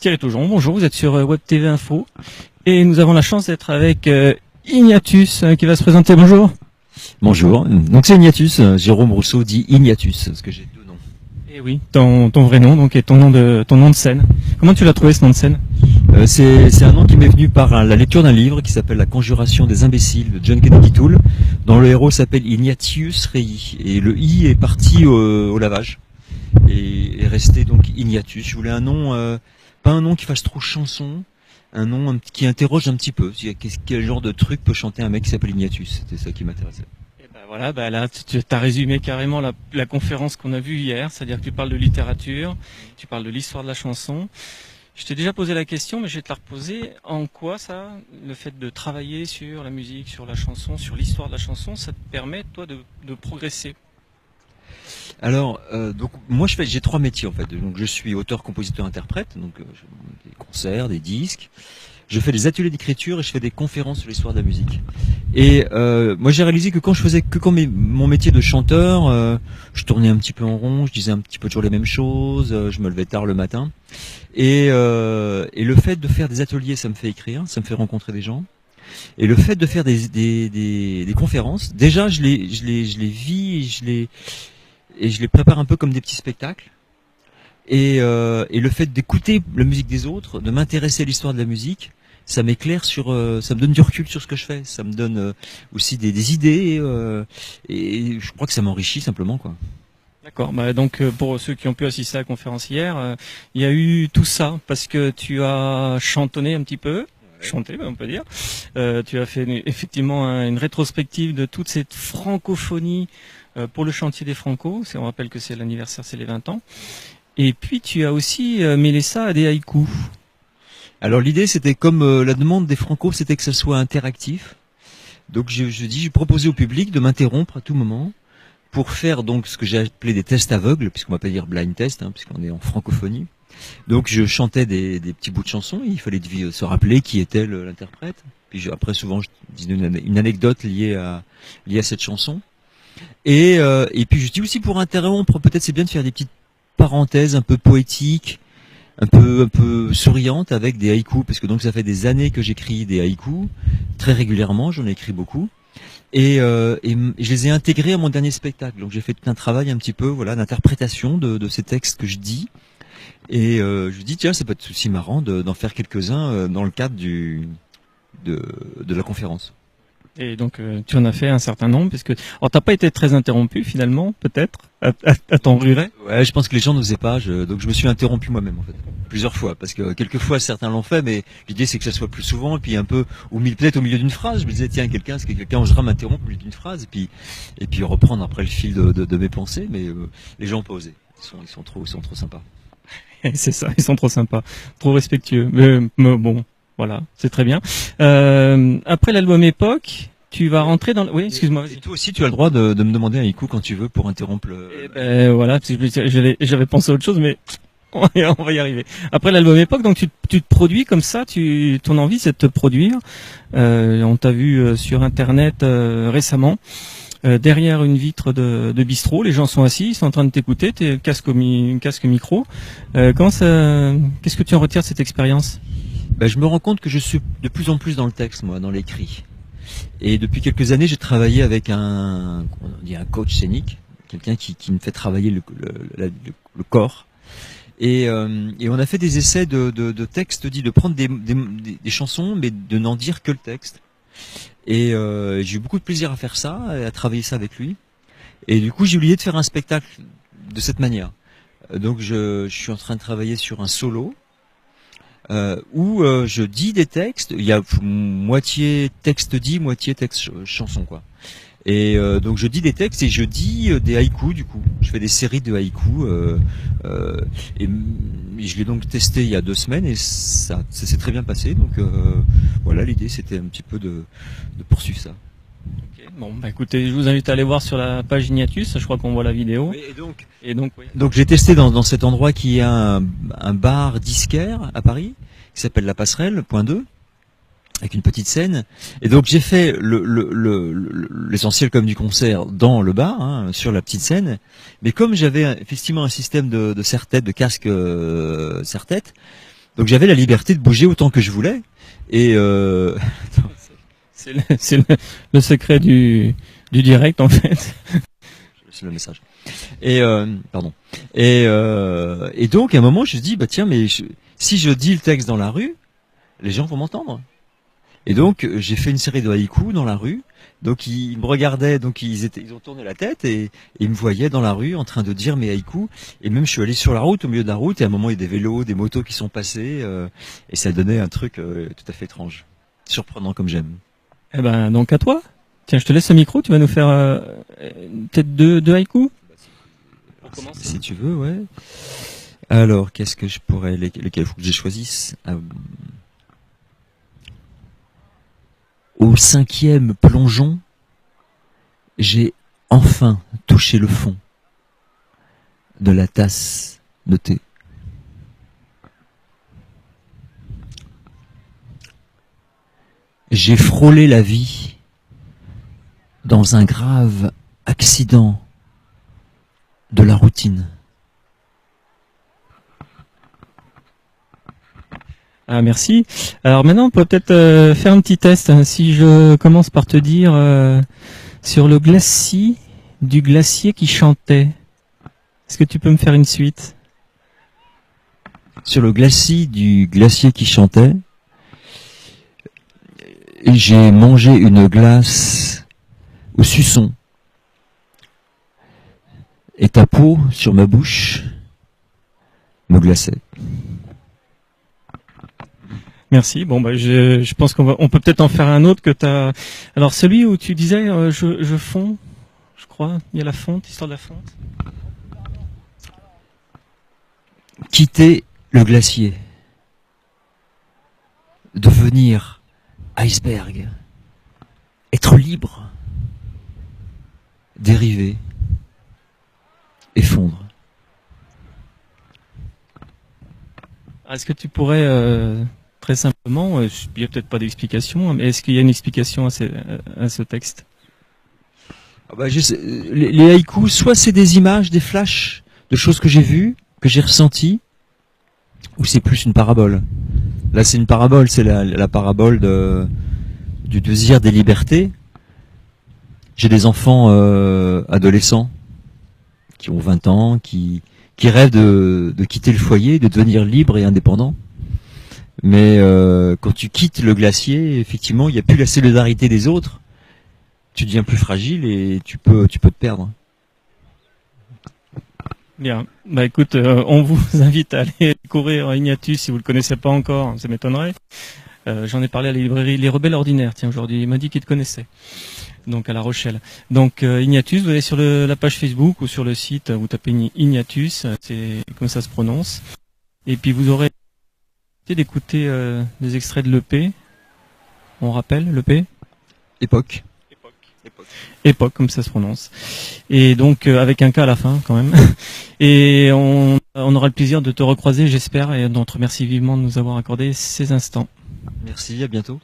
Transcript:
Thierry Toujon, bonjour, vous êtes sur Web TV Info et nous avons la chance d'être avec Ignatius qui va se présenter. Bonjour. Bonjour, donc c'est Ignatius, Jérôme Rousseau dit Ignatius, parce que j'ai deux noms. Et oui, ton vrai nom donc et ton nom de scène. Comment tu l'as trouvé ce nom de scène? C'est un nom qui m'est venu par la lecture d'un livre qui s'appelle La Conjuration des imbéciles de John Kennedy Toole, dont le héros s'appelle Ignatius Rei, et le I est parti au lavage, et est resté donc Ignatius. Je voulais un nom, pas un nom qui fasse trop chanson, un nom qui interroge un petit peu. Quel genre de truc peut chanter un mec qui s'appelle Ignatius? C'était ça qui m'intéressait. Et ben voilà, là tu as résumé carrément la conférence qu'on a vue hier, c'est-à-dire que tu parles de littérature, tu parles de l'histoire de la chanson. Je t'ai déjà posé la question, mais je vais te la reposer. En quoi ça, le fait de travailler sur la musique, sur la chanson, sur l'histoire de la chanson, ça te permet toi de progresser? Alors, donc moi j'ai trois métiers en fait. Donc je suis auteur, compositeur, interprète. Donc je fais des concerts, des disques. Je fais des ateliers d'écriture et je fais des conférences sur l'histoire de la musique. Et moi j'ai réalisé que quand je faisais mon métier de chanteur, je tournais un petit peu en rond, je disais un petit peu toujours les mêmes choses, je me levais tard le matin. Et le fait de faire des ateliers, ça me fait écrire, ça me fait rencontrer des gens. Et le fait de faire des conférences, déjà je les vis, et je les prépare un peu comme des petits spectacles. Et le fait d'écouter la musique des autres, de m'intéresser à l'histoire de la musique, ça m'éclaire ça me donne du recul sur ce que je fais, ça me donne aussi des idées, et je crois que ça m'enrichit simplement, quoi. D'accord. Donc pour ceux qui ont pu assister à la conférence hier, il y a eu tout ça parce que tu as chantonné un petit peu. Chanté, on peut dire. Tu as fait effectivement une rétrospective de toute cette francophonie pour le chantier des Franco. On rappelle que c'est l'anniversaire, c'est les 20 ans. Et puis tu as aussi mêlé ça à des haïkus. Alors l'idée c'était comme la demande des Franco, c'était que ça soit interactif. Donc j'ai proposé au public de m'interrompre à tout moment pour faire donc ce que j'ai appelé des tests aveugles, puisqu'on va pas dire blind test, puisqu'on est en francophonie. Donc je chantais des petits bouts de chansons, et il fallait se rappeler qui était l'interprète. Puis après souvent je disais une anecdote liée à cette chanson. Et puis je dis aussi pour interrompre, peut-être c'est bien de faire des petites parenthèses un peu poétiques, un peu souriantes avec des haïkus, parce que donc ça fait des années que j'écris des haïkus, très régulièrement, j'en ai écrit beaucoup. Et je les ai intégrés à mon dernier spectacle. Donc j'ai fait tout un travail un petit peu d'interprétation de ces textes que je dis. Et je dis tiens, ça peut être aussi marrant d'en faire quelques-uns dans le cadre de la conférence. Et donc tu en as fait un certain nombre, parce que alors t'as pas été très interrompu finalement, peut-être à ton regret. Ouais, je pense que les gens n'osaient pas, donc je me suis interrompu moi-même en fait, plusieurs fois, parce que quelquefois certains l'ont fait, mais l'idée c'est que ça soit plus souvent, et puis un peu peut-être au milieu d'une phrase, je me disais tiens est-ce que quelqu'un osera m'interrompre au milieu d'une phrase, et puis reprendre après le fil de mes pensées, mais les gens n'ont pas osé, ils sont trop sympas. C'est ça, ils sont trop sympas, trop respectueux. Mais bon, voilà, c'est très bien. Après l'album Époque, tu vas rentrer dans. Oui, excuse-moi. Et toi aussi, tu as le droit de me demander un haïku quand tu veux pour interrompre le. Voilà, j'avais pensé à autre chose, mais on va y arriver. Après l'album Époque, donc tu te produis comme ça, ton envie c'est de te produire. On t'a vu sur Internet récemment. Derrière une vitre de bistrot, les gens sont assis, ils sont en train de t'écouter, t'es casque micro. Qu'est-ce que tu en retires de cette expérience? Je me rends compte que je suis de plus en plus dans le texte, moi, dans l'écrit. Et depuis quelques années, j'ai travaillé avec un coach scénique, quelqu'un qui me fait travailler le corps. Et on a fait des essais de textes dits, de prendre des chansons, mais de n'en dire que le texte. Et j'ai eu beaucoup de plaisir à faire ça, à travailler ça avec lui. Et du coup, j'ai oublié de faire un spectacle de cette manière. Donc je suis en train de travailler sur un solo où je dis des textes. Il y a moitié texte dit, moitié texte chanson, quoi. Et donc je dis des textes et je dis des haïkus, du coup. Je fais des séries de haïkus. Et je l'ai donc testé il y a 2 semaines et ça s'est très bien passé. Donc voilà, l'idée c'était un petit peu de poursuivre ça. Okay. Bon, écoutez, je vous invite à aller voir sur la page Ignatius, je crois qu'on voit la vidéo. Oui, oui. Donc j'ai testé dans cet endroit qui est un bar disquaire à Paris, qui s'appelle La Passerelle, point 2, avec une petite scène. Et donc j'ai fait l'essentiel comme du concert dans le bar, sur la petite scène. Mais comme j'avais effectivement un système de serre-tête, de casque serre-tête, Donc j'avais la liberté de bouger autant que je voulais. Et C'est le secret du direct en fait. c'est le message. Et pardon. Et donc à un moment je me dis bah tiens mais si je dis le texte dans la rue, les gens vont m'entendre. Et donc j'ai fait une série de haïkus dans la rue. Donc ils me regardaient, donc ils ont tourné la tête et ils me voyaient dans la rue en train de dire mes haïkus. Et même je suis allé sur la route, au milieu de la route, et à un moment il y a des vélos, des motos qui sont passés, et ça donnait un truc tout à fait étrange, surprenant comme j'aime. Eh ben donc à toi. Tiens, je te laisse le micro. Tu vas nous faire peut-être deux haïkus. Pour commencer. Si tu veux, ouais. Alors qu'est-ce que je pourrais, lesquels faut que je choisisse? Au 5e plongeon, j'ai enfin touché le fond de la tasse de thé. J'ai frôlé la vie dans un grave accident de la routine. Ah merci. Alors maintenant on peut peut-être faire un petit test. Si je commence par te dire sur le glacis du glacier qui chantait, est-ce que tu peux me faire une suite? Sur le glacis du glacier qui chantait, j'ai mangé une glace au suçon. Et ta peau sur ma bouche me glaçait. Merci. Bon bah je pense on peut peut-être en faire un autre que t'as. Alors celui où tu disais je fonds, je crois. Il y a la fonte, histoire de la fonte. Quitter le glacier. Devenir iceberg. Être libre. Dériver. Effondre. Est-ce que tu pourrais très simplement, il n'y a peut-être pas d'explication, mais est-ce qu'il y a une explication à ce texte? Les haïkus, soit c'est des images, des flashs de choses que j'ai vues, que j'ai ressenties, ou c'est plus une parabole. Là, c'est une parabole, c'est la parabole du désir des libertés. J'ai des enfants adolescents qui ont 20 ans, qui rêvent de quitter le foyer, de devenir libre et indépendant. Mais quand tu quittes le glacier, effectivement, il n'y a plus la solidarité des autres. Tu deviens plus fragile et tu peux te perdre. Bien. Bah écoute, on vous invite à aller découvrir Ignatius si vous le connaissez pas encore, ça m'étonnerait. J'en ai parlé à la librairie Les Rebelles Ordinaires, tiens, aujourd'hui. Il m'a dit qu'il te connaissait. Donc à La Rochelle. Donc Ignatius, vous allez sur la page Facebook ou sur le site, vous tapez Ignatius, c'est comme ça se prononce. Et puis vous aurez d'écouter des extraits de l'EP. On rappelle l'EP? Époque. Époque, comme ça se prononce. Et donc avec un K à la fin quand même. Et on aura le plaisir de te recroiser, j'espère, et on te remercie vivement de nous avoir accordé ces instants. Merci, à bientôt.